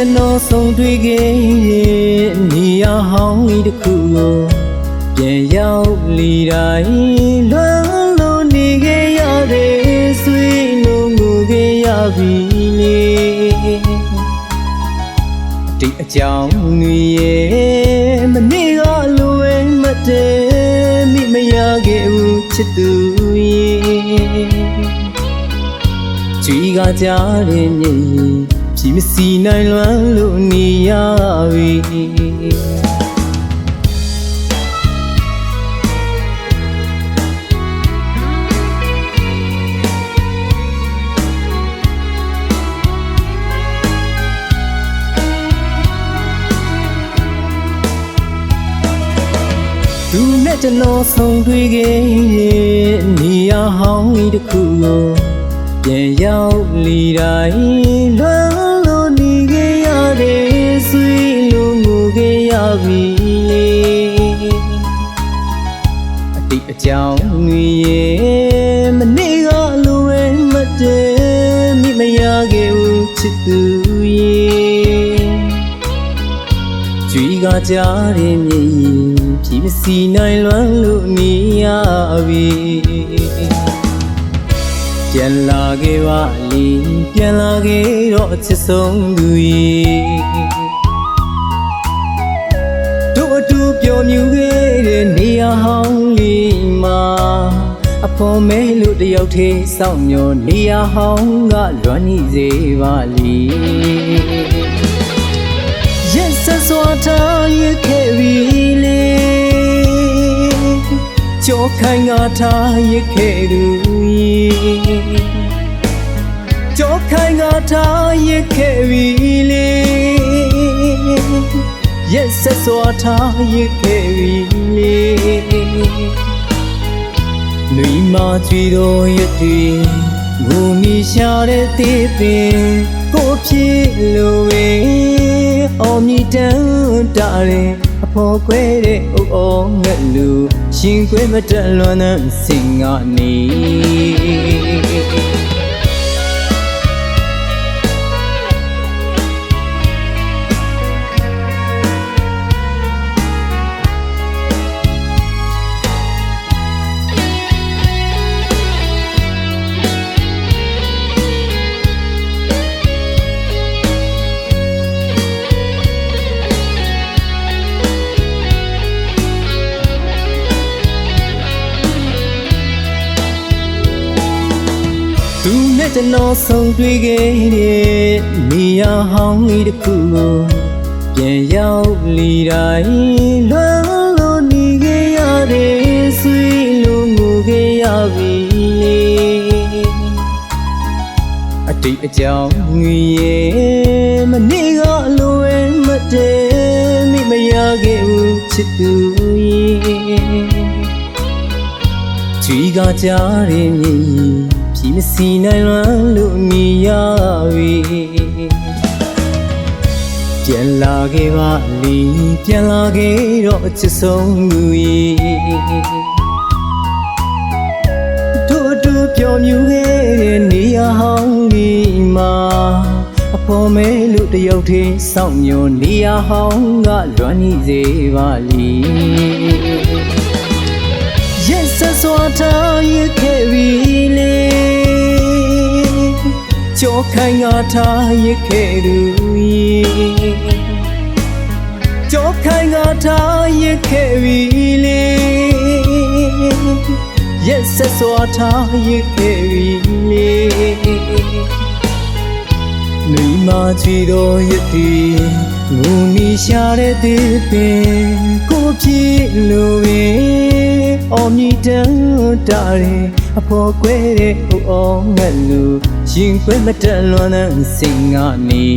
ကျွန်တော်ဆုံးတွေ့ခဲ့တဲ့နေရာဟောင်းကြီးတစ်ခုကိုပြန်ရောက်လီတိုင်းလွမ်းလို့နေခဲ့ရတဲ့ဆွေးလုံးကိုခဲ့ရပြီလေဒီအကြောင်းတွေရဲ့မနေ့ကလိုပဲမတည်းမိမရခဲ့ဘူးချစ်သူရဲ့ကြွေကကြားတဲ့မြေဖြီးမစီနိုင်လွမ်းလို့နေရပြီသူနဲ့ကျွန်တော်ဆုံးတွေ့ခဲ့တဲ့နေရာဟောင်းကြီးတစ်ခုကိုပြန်ရောက်လီတိုင်းလွမ်းလို့နေခဲ့ရတဲ့ဆွေးလုံးကိုခဲ့ရပြီလေအတိတ်အကြောင်းတွေရဲ့မနေ့ကလိုပဲမတည်းမိမရခဲ့ဘူးချစ်သူရဲ့ကြွေကကြားတဲ့မြေဖြီးမစီနိုင်လွမ်းလို့နေရပြီပြန်လာခဲ့ပါလေပြန်လာခဲ့တော့ချစ်ဆုံးသူရဲ့တို့အတူပျော်မြူခဲ့တဲ့နေရာဟောင်းလေးမှာအဖော်မဲလို့တယောက်သေးစောင့်မျှော်နေရာဟောင်းကလွမ်းနေစေပါလေရက်ဆက်စွာထားရခဲ့ပြီလေကြောခိုင်ငါထားရခဲ့သူကြောခိုင်ငါထားရခဲ့ပြီလေရက်ဆက်စွာထားရခဲ့ပြီလေနှွေမကြွေတော်ရည်ငုံမီရှာတဲ့တေးပင်ကိုဖြစ်လို့ပဲအောင်မြတန်းတာတယ်အဖော်ခွဲတဲ့အုပ်အောင်ငက်လူရှင်ခွဲမတက်လွန်တဲ့စင်ကနေသူနဲ့ကျွန်တော်ဆုံးတွေ့ခဲ့တဲ့နေရာဟောင်းကြီးတစ်ခုကိုပြန်ရောက်လီတိုင်းလွမ်းလို့နေခဲ့ရတဲ့ဆွေးလုံးကိုခဲ့ရပြီလေအတိတ်အကြောင်းတွေရဲ့မနေ့ကလိုပဲမတည်းမိမရခဲ့ဘူးချစ်သူရဲ့ကြွေကကြားတဲ့မြေဖြီးမစီနိုင်လွမ်းလို့နေရပြီပြန်လာခဲ့ပါလေပြန်လာခဲ့တော့ချစ်ဆုံးသူရဲ့တို့အတူပျော်မြူခဲ့တဲ့နေရာဟောင်းလေးမှာအဖော်မဲလို့တယောက်သေးစောင့်မျှော်နေရာဟောင်းကလွမ်းနေစေပါလေရက်ဆက်စွာထားရခဲ့ပြီလေကြောခိုင်ငါထားရခဲ့သူကြောခိုင်ငါထားရခဲ့ပြီလေရက်ဆက်စွာထားရခဲ့ပြီလေနှွေမချီတော်ရည်ငုံမီရှာတဲ့တေးပင်ကိုဖြစ်လို့ပဲအောင်မြတန်းတာတယ်အဖော်ခွဲတဲ့အုပ်အောင်ငက်လူရှင်ခွဲမတက်လွန်တဲ့စင်ကနေ